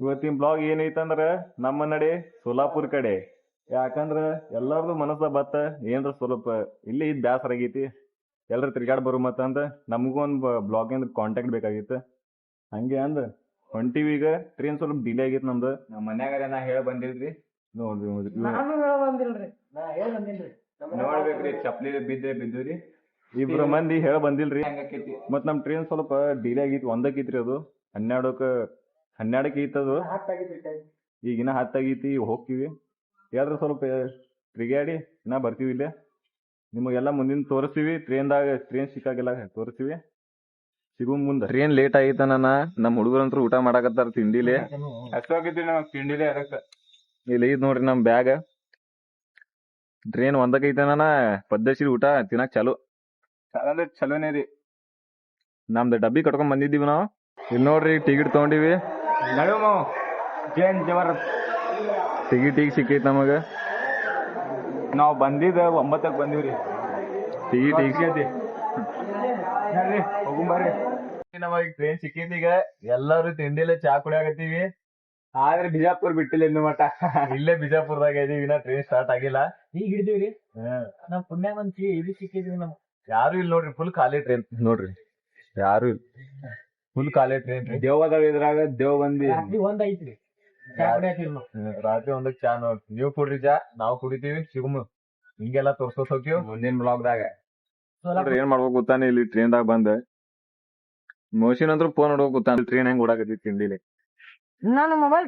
ಇವತ್ತಿನ ಬ್ಲಾಗ್ ಏನೈತಂದ್ರ ನಮ್ಮ ನಡೆ ಸೋಲಾಪುರ್ ಕಡೆ. ಯಾಕಂದ್ರ ಎಲ್ಲಾರ್ದು ಮನಸ್ಸ ಬತ್ತ ಏನ್ರ ಸ್ವಲ್ಪ ಇಲ್ಲಿ ಇದ್ ಬ್ಯಾಸರ ಆಗೈತಿ, ಎಲ್ರ ತಿರ್ಗಾಡ್ ಬರು ಮತ್ತಂದ ನಮಗೂ ಒಂದ್ ಬ್ಲಾಗಿಂದ ಕಾಂಟ್ಯಾಕ್ಟ್ ಬೇಕಾಗಿತ್ತು. ಹಂಗೆ ಅಂದ ಹೊಂಟಿವಿ. ಈಗ ಟ್ರೈನ್ ಸ್ವಲ್ಪ ಡಿಲೇ ಆಗೈತಿ ನಮ್ದು. ನಮ್ಮ ಮನ್ಯಾಗ ನಾ ಹೇಳ ಬಂದಿಲ್ರಿ, ನೋಡ್ಬೇಕ್ರಿ ಚಪ್ಲಿ ಬಿದ್ದುರಿ. ಇಬ್ರು ಮಂದಿ ಹೇಳ ಬಂದಿಲ್ರಿ. ಮತ್ ನಮ್ ಟ್ರೈನ್ ಸ್ವಲ್ಪ ಡಿಲೇ ಆಗೈತಿ, ಒಂದಕ್ಕೈತ್ರಿ ಅದು 12ಕ್ಕೆ ಐತದು. ಈಗಿನ 10 ಆಗೈತಿ, ಹೋಗ್ತಿವಿ. ಯಾವ್ದ್ರ ಸ್ವಲ್ಪ ತಿರುಗಾಡಿ ಇನ್ನ ಬರ್ತೀವಿ. ಇಲ್ಲೇ ನಿಮಗೆಲ್ಲ ಮುಂದಿನ ತೋರಿಸ್ತೀವಿ. ಟ್ರೈನ್ ಸಿಕ್ಕಾಗೆಲ್ಲ ತೋರಿಸ್ತೀವಿ. ಸಿಗು ಮುಂದ. ಟ್ರೈನ್ ಲೇಟ್ ಆಗೈತ. ನಮ್ಮ ಹುಡುಗರಂತ್ರು ಊಟ ಮಾಡಾಕತ್ತಾರ ತಿಂಡಿಲಿ. ಅಷ್ಟೋಗಿದ್ರಿ ನಾವ್ ತಿಂಡಿಲಿ. ಅದಕ್ಕ ಇಲ್ಲಿ ಐತ್ ನೋಡ್ರಿ ನಮ್ ಬ್ಯಾಗ್. ಟ್ರೈನ್ 1ಕ್ಕೆ ಐತನ ಪದ್ದಸಿ ಊಟ ತಿನ್ನಕ್ ಚಾಲು ಅಂದ್ರೆ ಚಲೋನೇ ರೀ. ನಮ್ದು ಡಬ್ಬಿ ಕಟ್ಕೊಂಡ್ ಬಂದಿದ್ದೀವಿ ನಾವು. ಇಲ್ಲಿ ನೋಡ್ರಿ ಟಿಕೆಟ್ ತಗೊಂಡಿವಿ. ಟಿಕೆಟ್ ಈಗ ಸಿಕ್ಕೈತಿ ನಮಗ. ನಾವ್ ಬಂದಿದ್ದ 9ಕ್ಕೆ ಬಂದಿವ್ರಿ. ಟಿಕೆಟ್ ಈಗ ಸಿಕ್ಕೈತಿ. ಹೋಗುಂಬರ್ರಿ. ನಮಗ ಟ್ರೈನ್ ಸಿಕ್ಕೈತಿ. ಈಗ ಎಲ್ಲಾರು ತಿಂಡಿಲೆ ಚಾ ಕುಡಿಯಾಕತ್ತೀವಿ. ಆದ್ರೆ ಬಿಜಾಪುರ್ ಬಿಟ್ಟಿಲ್ಲ ಇನ್ನು ಮಟ. ಇಲ್ಲೇ ಬಿಜಾಪುರದಾಗ ಇದೀವಿ. ಇನ್ನ ಟ್ರೈನ್ ಸ್ಟಾರ್ಟ್ ಆಗಿಲ್ಲ. ಈಗ ಹಿಡಿದಿವ್ರಿ. ನಮ್ ಪುಣ್ಯ ಮಂಚಿ ಇದು ಸಿಕ್ಕಿದ್ವಿ. ನಮ್ ಯಾರು ಇಲ್ಲ ನೋಡ್ರಿ. ಫುಲ್ ಖಾಲಿ ಟ್ರೈನ್ ನೋಡ್ರಿ. ಯಾರು ಇಲ್ಲ, ಫುಲ್ ಖಾಲಿ ಟ್ರೈನ್. ದೇವದಾಗ ಇದ್ರಾಗ ದೇವ್ ಬಂದಿ. ರಾತ್ರಿ 1ಕ್ಕೆ ಚಾ ನೋಡ್ರಿ. ನೀವು ಕುಡ್ರಿ ಚಾ, ನಾವು ಕುಡಿತೀವಿ. ಸಿಗುಮ ಹಿಂಗೆಲ್ಲ ತೋರ್ಸೋತ್ ಹೋಗ್ತೀವಿ ಮುಂದಿನ ಬ್ಲಾಗ್ದಾಗ. ಏನ್ ಮಾಡ್ಬೇಕು ಗೊತ್ತಾನೆ ಇಲ್ಲಿ ಟ್ರೈನ್ದಾಗ ಬಂದ ಮೋಷನ್ ಅಂದ್ರು ಫೋನ್ ನೋಡ್ಬೇಕು ಗೊತ್ತಾನ. ಟ್ರೈನ್ ಹೆಂಗ್ ಓಡಾಕತಿ ತಿಂಡಿಲಿ. ನಾನು ಮೊಬೈಲ್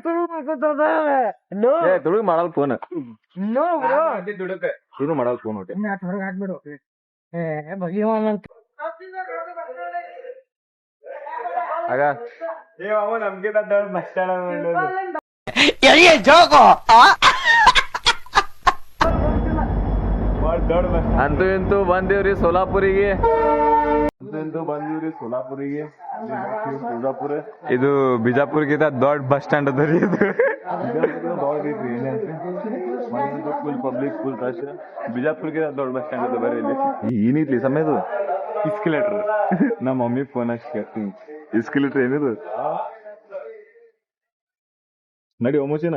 ತುಳು ಮಾಡಲ್ ಫೋನ್. ತುಳು ಮಾಡಲ್ ಫೋನ್ ಹೊಟ್ಟೆ ಹೊರಗೆ ಹಾಕ್ಬಿಡು. ಭಗವಾನ್ ಅಂತ ಆಗ ನಮ್ಗೆ ಅಂತೂ ಇಂತೂ ಬಂದೇವ್ರಿ ಸೋಲಾಪುರಿಗೆ. ತುಳಜಾಪುರ ಇದು ಬಿಜಾಪುರ್ಗಿಂತ ದೊಡ್ಡ ಬಸ್ ಸ್ಟ್ಯಾಂಡ್ ಅದ ರೀ. ಇದು ಫುಲ್ ಪಬ್ಲಿಕ್, ಫುಲ್ ರಶ್. ಬಿಜಾಪುರ್ಗಿಂತ ದೊಡ್ಡ ಬಸ್ ಸ್ಟ್ಯಾಂಡ್ ಅದ ಬರೀ. ಇಲ್ಲಿ ಏನಿತ್ಲಿ ಸಮಯದು ಇಸ್ಕಲೇಟರ್. ನಮ್ಮ ಮಮ್ಮಿ ಫೋನ್ ಹಚ್ಚಿ ಕೇಳ್ತೀನಿ, ಇಸ್ಕಲೇಟರ್ ಏನಿದು ನಡಿ ಒಮ್ಮಚಿನ.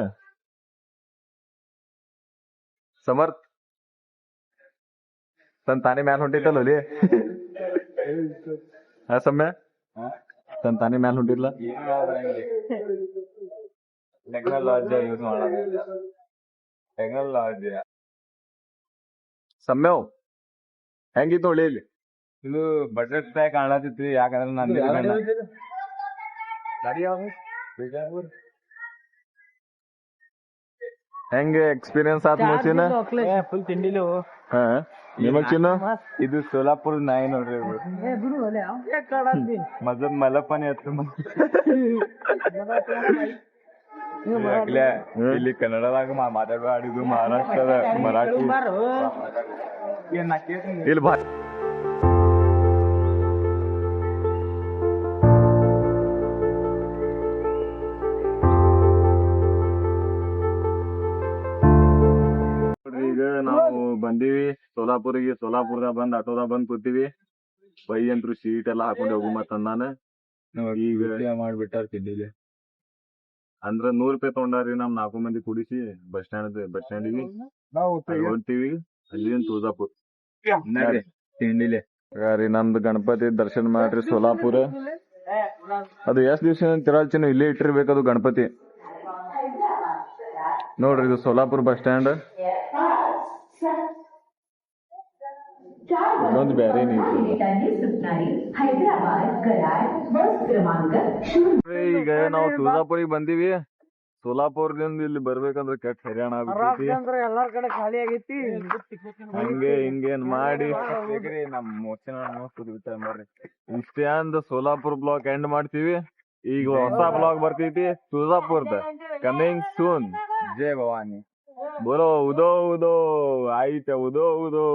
ಸಮರ್ಥ್ ತನ್ ತಾನೇ ಮ್ಯಾಲ ಹೊಂಟಿತ್ತಲ್ಲ ಅಲ್ಲಿ. ಸಮ್ಯ ತನ್ ತಾನೇ ಮ್ಯಾಲ ಹೊಂಟಿಲ್ಲ. ಟೆಕ್ನಾಲಜಿ ಯೂಸ್ ಮಾಡೋದು. ಟೆಕ್ನಾಲಜಿ ಸಮ್ಯವ್ ಹೆಂಗಿತ್ತು ಒಳ್ಳೆ ಇಲ್ಲಿ. ಇದು ಬಜೆಟ್ ಪ್ಯಾಕ್ ಕಾಣತಿತ್ರಿ. ಯಾಕಂದ್ರೆ ನಾನು ಹೆಂಗೆ ಎಕ್ಸ್ಪೀರಿಯನ್ಸ್ ಆತ್ ಮೋಸಿನ. ಫುಲ್ ತಿಂಡಿಲು. ಹಾ ನಿಮಗ್ ಚಿನ್ನ ಇದು ಸೋಲಾಪುರ ನಾಯಿ ನೋಡ್ರಿ. ಮಜಬ್ ಮಲಪನೆ ಹತ್ತು. ಇಲ್ಲಿ ಕನ್ನಡದಾಗ ಮಾತಾಡೋದು, ಮಹಾರಾಷ್ಟ್ರದ ಮರಾಠಿ ಇಲ್ಲಿ ಈಗ ನಾವು ಬಂದೀವಿ ಸೋಲಾಪುರಿಗೆ. ಸೋಲಾಪುರದಾಗ ಬಂದ್ ಆಟೋದಾಗ ಬಂದ್ ಕೂತೀವಿ. ಬೈ ಅಂತರು ಸೀಟ್ ಎಲ್ಲಾ ಹಾಕೊಂಡ್ ಹೋಗು ಮತ್ತಂದಾನ. ಈಗ ಮಾಡ್ಬಿಟ್ಟಾರ ತಿಂಡಿಲಿ. ಅಂದ್ರ 100 ರೂಪಾಯಿ ತಗೊಂಡಾರಿ. ನಮ್ 4 ಮಂದಿ ಕುಡಿಸಿ ಬಸ್ ಸ್ಟ್ಯಾಂಡಿಗೆ ಹೊಂಟಿವಿ. ಅಲ್ಲಿ ತುಳಜಾಪುರ್ ತಿಂಡಿಲೆ ರೀ. ನಮ್ದು ಗಣಪತಿ ದರ್ಶನ ಮಾಡ್ರಿ ಸೋಲಾಪುರ. ಅದು ಎಷ್ಟ್ ದಿವ್ಸ ತಿರಾಳ್ಚಿನ ಇಲ್ಲೇ ಇಟ್ಟಿರ್ಬೇಕದು ಗಣಪತಿ. ನೋಡ್ರಿ ಇದು ಸೋಲಾಪುರ್ ಬಸ್ ಸ್ಟ್ಯಾಂಡ್. ಇನ್ನೊಂದು ಬೇರೆ ಈಗ ನಾವು ತುಳಜಾಪುರಿಗೆ ಬಂದೀವಿ. ಸೋಲಾಪುರದಿಂದ ಇಲ್ಲಿ ಬರ್ಬೇಕಂದ್ರೆ ಕೆಟ್ಟ ಹೈರಾಣ ಆಗ್ಬಿಟ್ಟೈತಿ. ಎಲ್ಲಾರ್ ಕಡೆ ಖಾಲಿ ಆಗೈತಿ. ಹಂಗೆ ಹಿಂಗೇನ್ ಮಾಡಿ ನಮ್ ಮೋಚನ ಇಷ್ಟೇ ಅಂದ ಸೋಲಾಪುರ್ ಬ್ಲಾಗ್ ಎಂಡ್ ಮಾಡ್ತೀವಿ. ಈಗ ಹೊಸ ಬ್ಲಾಗ್ ಬರ್ತೈತಿ ತುಳಜಾಪುರ್ದ. Coming soon. ಜೈ ಭವಾನಿ. बोलो उदो उदो आई उदो उदो.